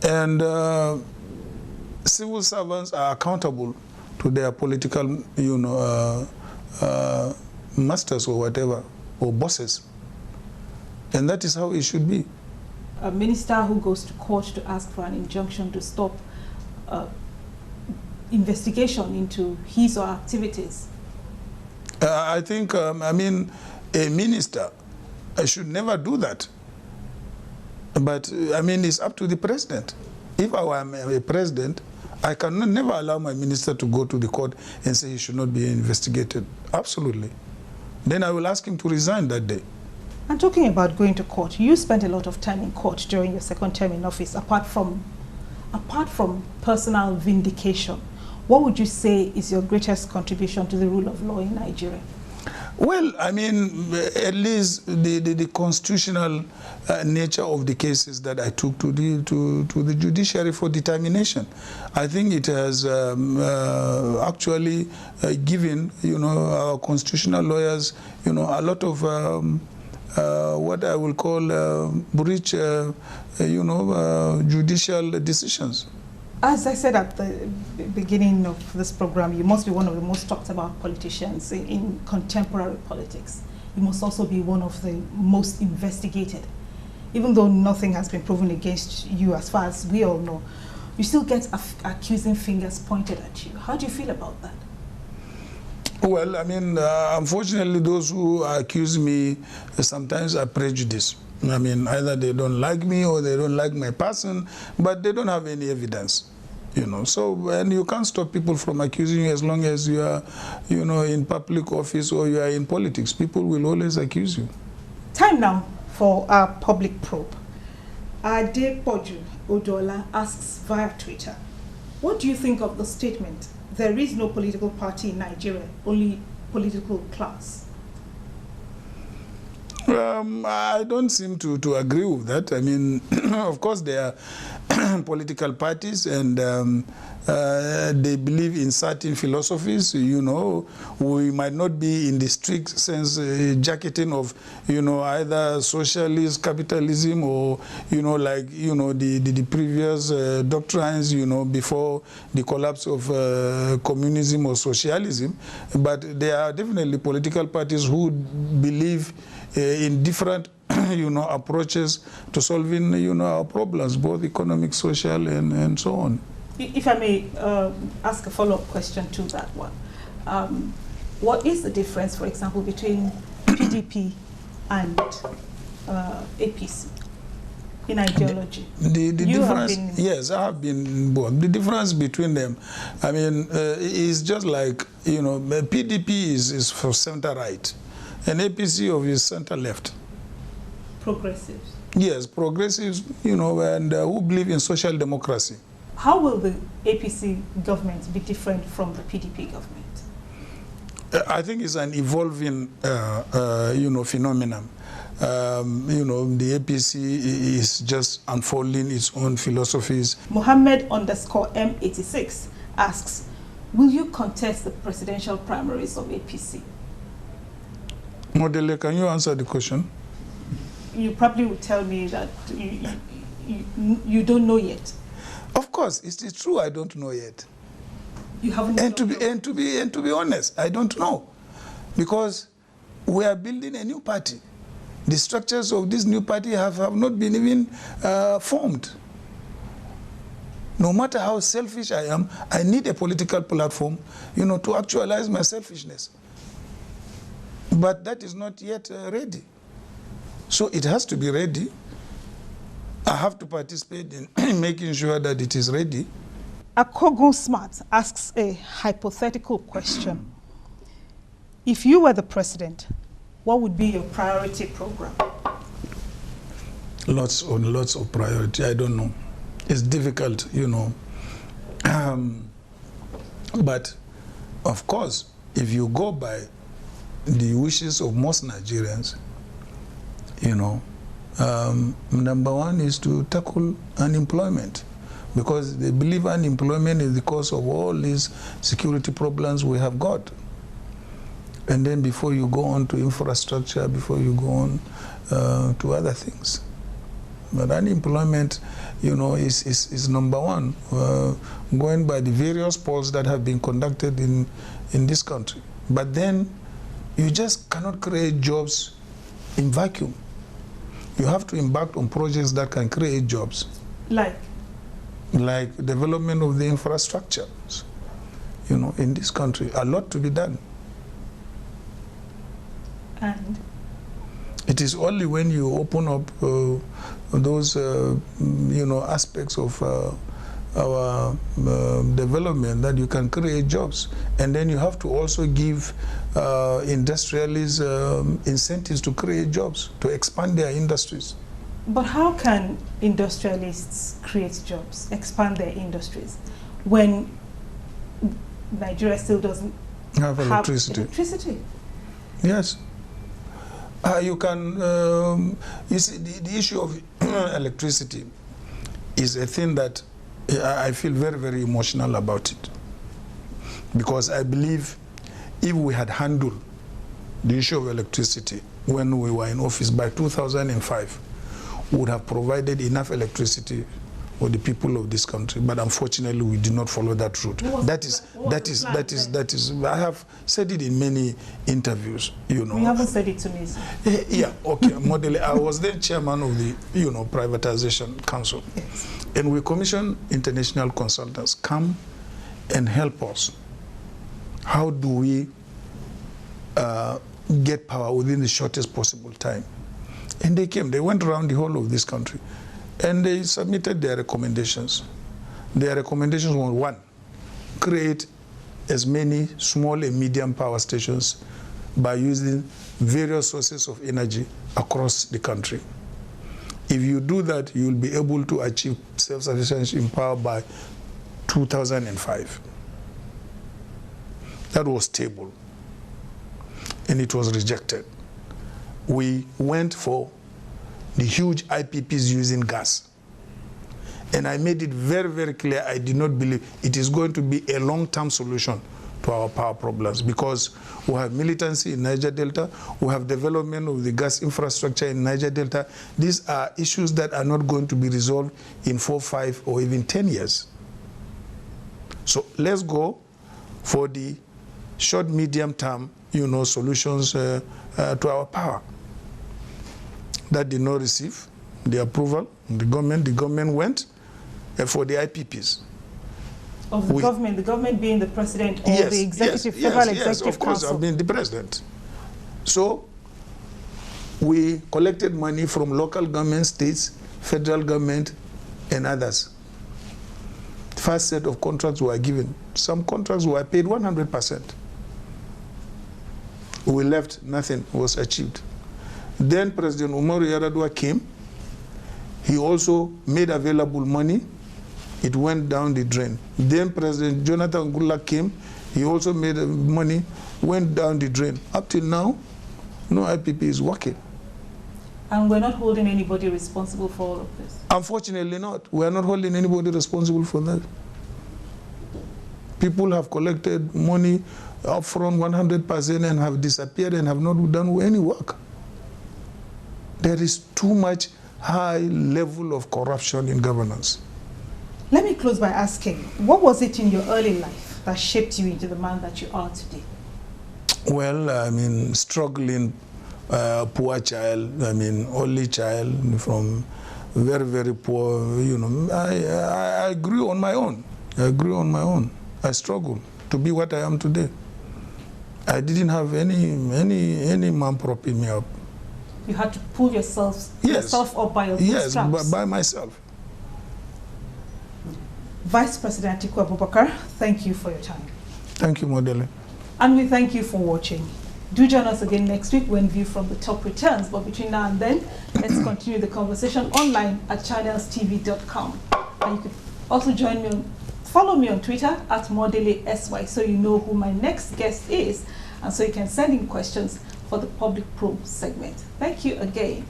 And civil servants are accountable to their political, masters or whatever, or bosses. And that is how it should be. A minister who goes to court to ask for an injunction to stop investigation into his or her activities. I think, a minister should never do that. But, it's up to the president. If I am a president, I cannot never allow my minister to go to the court and say he should not be investigated. Absolutely. Then I will ask him to resign that day. And talking about going to court, you spent a lot of time in court during your second term in office, apart from personal vindication. What would you say is your greatest contribution to the rule of law in Nigeria? Well, at least the constitutional nature of the cases that I took to the judiciary for determination. I think it has actually given, our constitutional lawyers, a lot of what I will call breach, judicial decisions. As I said at the beginning of this program, you must be one of the most talked about politicians in contemporary politics. You must also be one of the most investigated. Even though nothing has been proven against you as far as we all know, you still get accusing fingers pointed at you. How do you feel about that? Well, unfortunately, those who accuse me sometimes are prejudiced. Either they don't like me or they don't like my person, but they don't have any evidence. So, and you can't stop people from accusing you as long as you are, in public office or you are in politics. People will always accuse you. Time now for our public probe. Adepoju Odola asks via Twitter, what do you think of the statement, there is no political party in Nigeria, only political class? I don't seem to agree with that. Of course, there are political parties and they believe in certain philosophies. We might not be in the strict sense jacketing of, either socialist capitalism or, the previous doctrines, before the collapse of communism or socialism. But there are definitely political parties who believe in different, approaches to solving, our problems, both economic, social, and so on. If I may ask a follow-up question to that one. What is the difference, for example, between PDP and APC in ideology? The difference, yes, I have been both. The difference between them, is just like, PDP is for center-right. And APC is center-left. Progressives. Yes, progressives, and who believe in social democracy. How will the APC government be different from the PDP government? I think it's an evolving, phenomenon. The APC is just unfolding its own philosophies. Mohammed_M86 asks, will you contest the presidential primaries of APC? Modele, can you answer the question? You probably would tell me that you don't know yet. Of course, it's true. I don't know yet. You haven't. And to be honest, I don't know, because we are building a new party. The structures of this new party have not been even formed. No matter how selfish I am, I need a political platform, to actualize my selfishness. But that is not yet ready. So it has to be ready. I have to participate in making sure that it is ready. Akogo Smart asks a hypothetical question. If you were the president, what would be your priority program? Lots of priority. I don't know. It's difficult, But, of course, if you go by the wishes of most Nigerians, number one is to tackle unemployment, because they believe unemployment is the cause of all these security problems we have got. And then before you go on to infrastructure, before you go on to other things. But unemployment, you know, is number one, going by the various polls that have been conducted in this country. But then you just cannot create jobs in vacuum. You have to embark on projects that can create jobs. Like development of the infrastructure, you know, in this country. A lot to be done. And? It is only when you open up those, you know, aspects of our development that you can create jobs. And then you have to also give industrialists incentives to create jobs, to expand their industries. But how can industrialists create jobs, expand their industries, when Nigeria still doesn't have electricity? Yes. You can, you see, the issue of electricity is a thing that I feel very, very emotional about it. Because I believe if we had handled the issue of electricity when we were in office by 2005, we would have provided enough electricity for the people of this country. But unfortunately, we did not follow that route. That is, I have said it in many interviews, you know. You haven't said it to me, sir. Yeah, okay. Model, I was then chairman of the, you know, Privatization Council. Yes. And we commissioned international consultants come and help us. How do we get power within the shortest possible time? And they came, they went around the whole of this country. And they submitted their recommendations. Their recommendations were: one, create as many small and medium power stations by using various sources of energy across the country. If you do that, you will be able to achieve self-sufficiency in power by 2005. That was stable, and it was rejected. We went for the huge IPPs using gas. And I made it very, very clear I did not believe it is going to be a long-term solution to our power problems, because we have militancy in Niger Delta, we have development of the gas infrastructure in Niger Delta. These are issues that are not going to be resolved in 4, 5, or even 10 years. So let's go for the short, medium-term, you know, solutions to our power. That did not receive the approval of the government. The government went for the IPPs. Of the government being the president or the executive, federal executive council? Yes, of course, I've been the president. So we collected money from local government, states, federal government, and others. The first set of contracts were given. Some contracts were paid 100%. We left, nothing was achieved. Then President Umaru Yar'Adua came. He also made available money. It went down the drain. Then President Jonathan Goodluck came. He also made money, went down the drain. Up till now, no IPP is working. And we're not holding anybody responsible for all of this? Unfortunately not. We are not holding anybody responsible for that. People have collected money upfront 100% and have disappeared and have not done any work. There is too much high level of corruption in governance. Let me close by asking, what was it in your early life that shaped you into the man that you are today? Well, I mean, struggling, poor child, I mean, only child from very, very poor, you know. I grew on my own. I grew on my own. I struggled to be what I am today. I didn't have any man propping me up. You had to pull yourself up by your bootstraps? Yes, by myself. Vice President Atiku Abubakar, thank you for your time. Thank you, Modele. And we thank you for watching. Do join us again next week when View from the Top returns. But between now and then, let's continue the conversation online at channelstv.com. And you could also follow me on Twitter at ModeleSY, so you know who my next guest is, and so you can send in questions for the public probe segment. Thank you again.